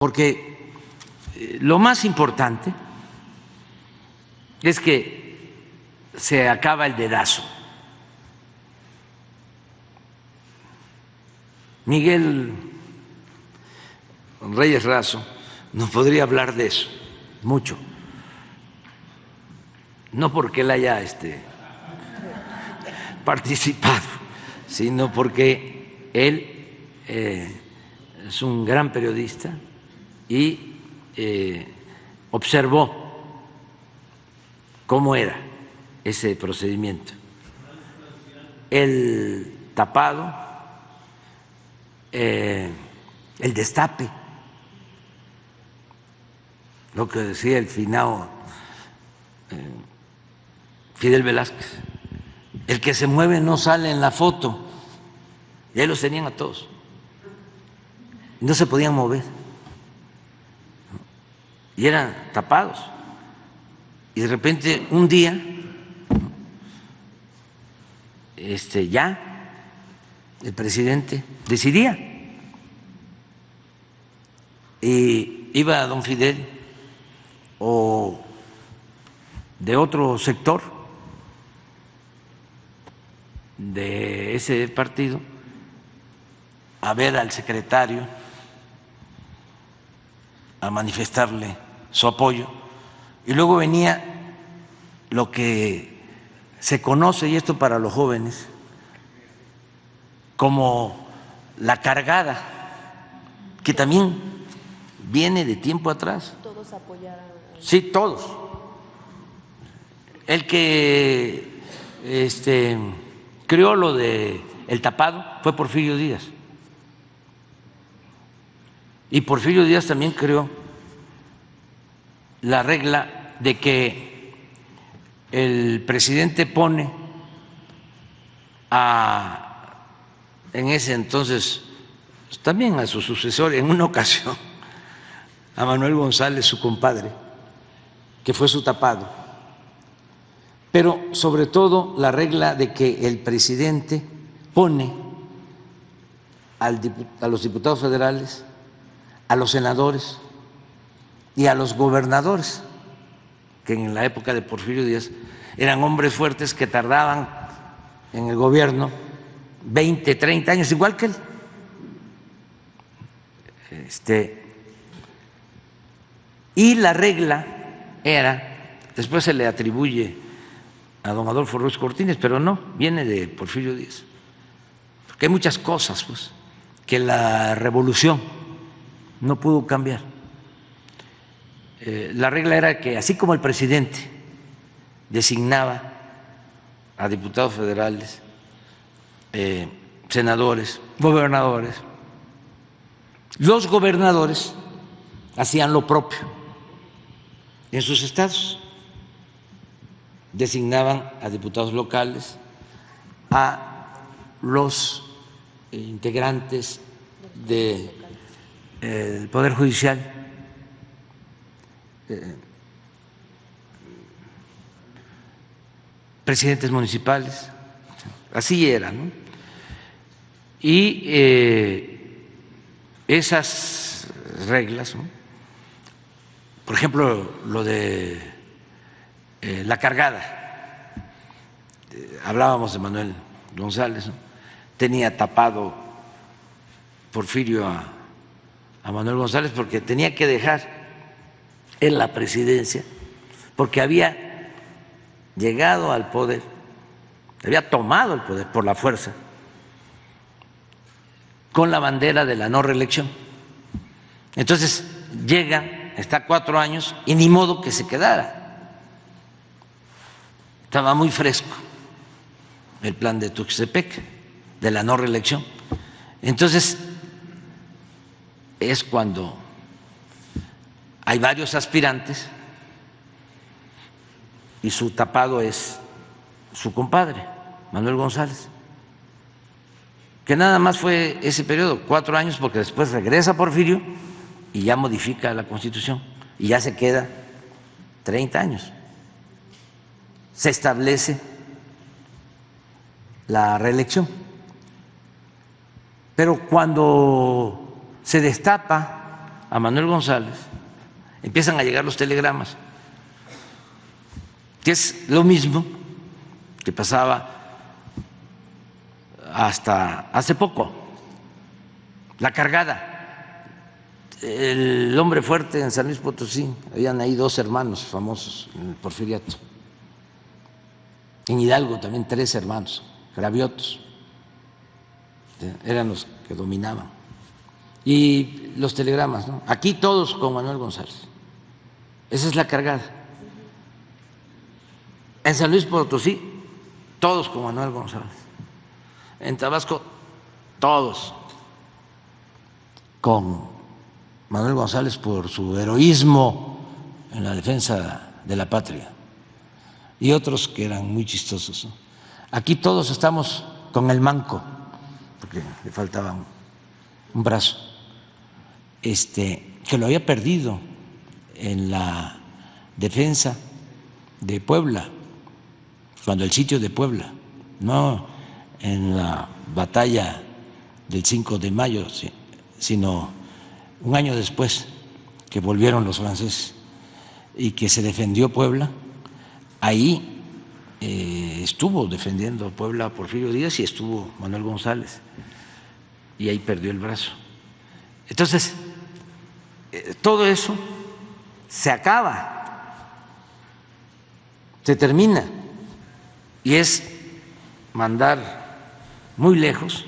porque lo más importante es que se acaba el dedazo. Miguel Reyes Razo nos podría hablar de eso mucho, no porque él haya participado, sino porque él es un gran periodista y observó cómo era ese procedimiento. El tapado, el destape, lo que decía el finado Fidel Velázquez, el que se mueve no sale en la foto, y ahí los tenían a todos, no se podían mover, y eran tapados, y de repente un día ya el presidente decidía, y iba don Fidel o de otro sector de ese partido a ver al secretario, a manifestarle su apoyo, y luego venía lo que se conoce, y esto para los jóvenes, como la cargada, que también viene de tiempo atrás. Todos apoyaron. Sí, todos. El que creó lo de el tapado fue Porfirio Díaz. Y Porfirio Díaz también creó la regla de que el presidente pone en ese entonces también a su sucesor, en una ocasión, a Manuel González, su compadre, que fue su tapado, pero sobre todo la regla de que el presidente pone a los diputados federales, a los senadores y a los gobernadores, que en la época de Porfirio Díaz eran hombres fuertes que tardaban en el gobierno 20, 30 años, igual que él. Y la regla era, después se le atribuye a don Adolfo Ruiz Cortines, pero no, viene de Porfirio Díaz, porque hay muchas cosas pues, que la revolución no pudo cambiar. La regla era que así como el presidente designaba a diputados federales, senadores, gobernadores, los gobernadores hacían lo propio en sus estados, designaban a diputados locales, a los integrantes del Poder Judicial, presidentes municipales, así era, ¿no? Y esas reglas, ¿no? Por ejemplo, lo de la cargada, hablábamos de Manuel González, ¿no? Tenía tapado Porfirio a Manuel González porque tenía que dejar en la presidencia, porque había llegado al poder, había tomado el poder por la fuerza, con la bandera de la no reelección. Entonces llega, está 4 años y ni modo que se quedara. Estaba muy fresco el plan de Tuxtepec, de la no reelección. Entonces es cuando hay varios aspirantes y su tapado es su compadre, Manuel González, que nada más fue ese periodo, 4 años, porque después regresa Porfirio y ya modifica la Constitución y ya se queda 30 años. Se establece la reelección. Pero cuando se destapa a Manuel González, empiezan a llegar los telegramas, que es lo mismo que pasaba hasta hace poco, la cargada. El hombre fuerte en San Luis Potosí, habían ahí 2 hermanos famosos en el Porfiriato. En Hidalgo también 3 hermanos, graviotos, eran los que dominaban. Y los telegramas, ¿no? Aquí todos con Manuel González. Esa es la cargada. En San Luis Potosí, todos con Manuel González. En Tabasco, todos con Manuel González por su heroísmo en la defensa de la patria, y otros que eran muy chistosos, ¿no? Aquí todos estamos con el manco, porque le faltaba un brazo, que lo había perdido en la defensa de Puebla, cuando el sitio de Puebla, no en la batalla del 5 de mayo, sino un año después que volvieron los franceses y que se defendió Puebla. Ahí estuvo defendiendo Puebla Porfirio Díaz y estuvo Manuel González, y ahí perdió el brazo. Entonces, todo eso se acaba, se termina, y es mandar muy lejos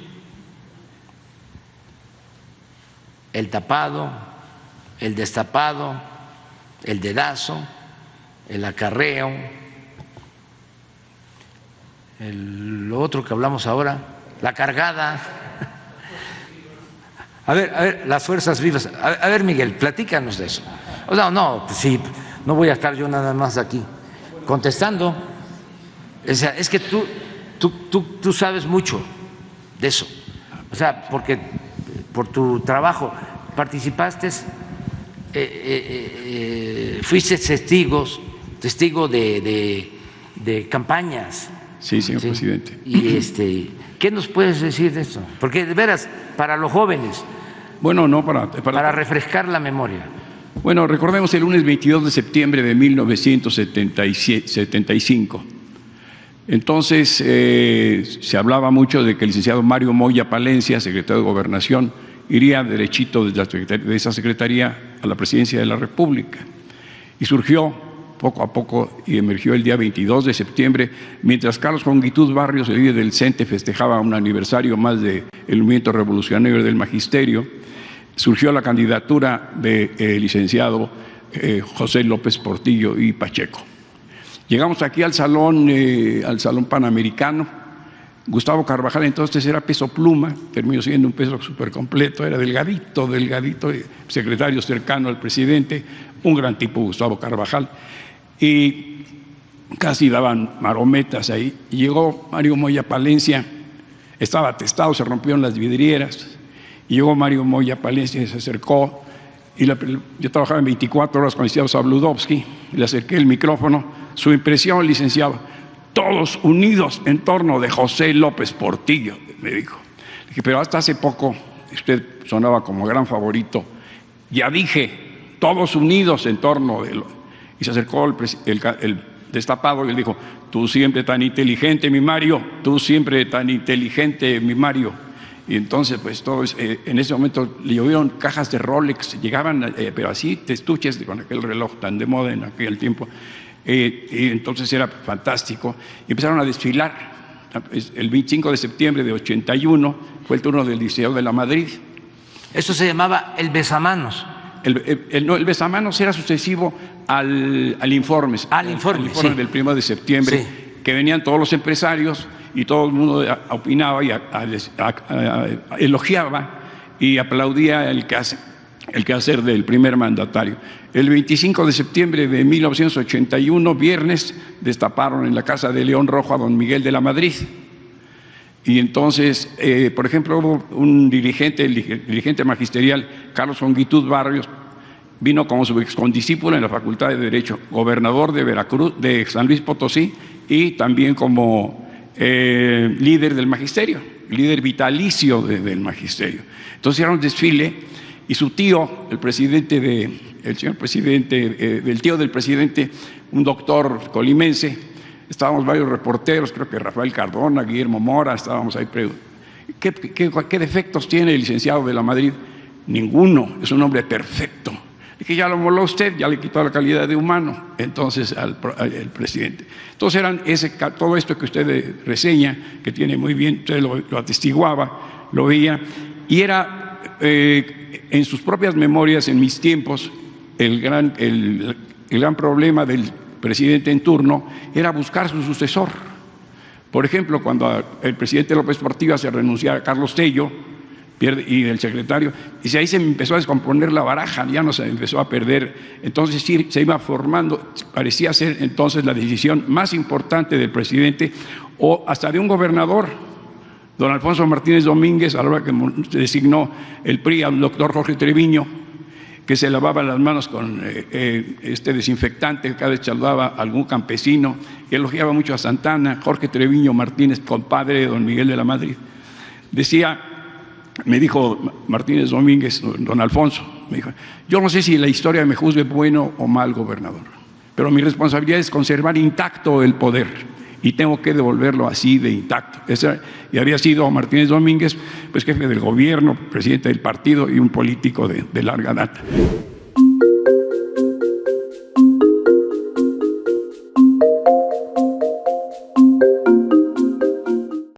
el tapado, el destapado, el dedazo, el acarreo, lo otro que hablamos ahora, la cargada. A ver, las fuerzas vivas. A ver, Miguel, platícanos de eso. No, pues sí, no voy a estar yo nada más aquí contestando. O sea, es que tú sabes mucho de eso. O sea, porque por tu trabajo participaste, fuiste testigo de campañas. Sí, señor presidente. Y ¿qué nos puedes decir de esto? Porque de veras, para los jóvenes, bueno, no para refrescar la memoria. Bueno, recordemos el lunes 22 de septiembre de 1975. Entonces se hablaba mucho de que el licenciado Mario Moya Palencia, secretario de Gobernación, iría derechito de esa secretaría a la presidencia de la República. Y surgió poco a poco y emergió el día 22 de septiembre, mientras Carlos Jongitud Barrios, el líder del CENTE, festejaba un aniversario más del movimiento revolucionario del Magisterio. Surgió la candidatura del licenciado José López Portillo y Pacheco. Llegamos aquí al salón Panamericano. Gustavo Carvajal entonces era peso pluma, terminó siendo un peso súper completo, era delgadito, secretario cercano al presidente, un gran tipo Gustavo Carvajal, y casi daban marometas ahí. Llegó Mario Moya Palencia, estaba atestado, se rompieron las vidrieras, y llegó Mario Moya Palencia y se acercó, y yo trabajaba en 24 horas con el licenciado Zabludovsky, y le acerqué el micrófono. Su impresión, licenciado: todos unidos en torno de José López Portillo, me dijo. Le dije, pero hasta hace poco usted sonaba como gran favorito. Ya dije, todos unidos en torno de él. Y se acercó el destapado y le dijo: tú siempre tan inteligente, mi Mario, tú siempre tan inteligente, mi Mario. Y entonces, pues todos, en ese momento le llovieron cajas de Rolex, llegaban, pero así, testuches con aquel reloj tan de moda en aquel tiempo. Y entonces era fantástico. Y empezaron a desfilar. El 25 de septiembre de 81 fue el turno del Liceo de la Madrid. Eso se llamaba el besamanos. El besamanos era sucesivo al informe. Al informe sí. Del 1 de septiembre, sí, que venían todos los empresarios y todo el mundo opinaba y elogiaba y aplaudía el quehacer del primer mandatario. El 25 de septiembre de 1981, viernes, destaparon en la casa de León Rojo a don Miguel de la Madrid. Y entonces, por ejemplo, hubo un dirigente, el dirigente magisterial, Carlos Jongitud Barrios, vino como su excondiscípulo en la Facultad de Derecho, gobernador de Veracruz, de San Luis Potosí, y también como líder del magisterio, líder vitalicio del magisterio. Entonces era un desfile y su tío, el señor presidente, del tío del presidente, un doctor colimense. Estábamos varios reporteros, creo que Rafael Cardona, Guillermo Mora, estábamos ahí. ¿Qué defectos tiene el licenciado de la Madrid? Ninguno, es un hombre perfecto. Que ya lo moló usted, ya le quitó la calidad de humano, entonces al presidente. Entonces todo esto que usted reseña, que tiene muy bien, usted lo atestiguaba, lo veía, y era en sus propias memorias, en mis tiempos, el gran problema del presidente en turno era buscar su sucesor. Por ejemplo, cuando el presidente López Portillo se renuncia a Carlos Tello, y el secretario, y ahí se empezó a descomponer la baraja, ya no se empezó a perder. Entonces sí, se iba formando, parecía ser entonces la decisión más importante del presidente o hasta de un gobernador. Don Alfonso Martínez Domínguez, a la hora que designó el PRI al doctor Jorge Treviño, que se lavaba las manos con este desinfectante, cada vez saludaba a algún campesino, elogiaba mucho a Santana. Jorge Treviño Martínez, compadre de don Miguel de la Madrid, me dijo Martínez Domínguez, don Alfonso, me dijo: yo no sé si la historia me juzgue bueno o mal gobernador, pero mi responsabilidad es conservar intacto el poder y tengo que devolverlo así de intacto. Y había sido Martínez Domínguez, pues jefe del gobierno, presidente del partido y un político de larga data.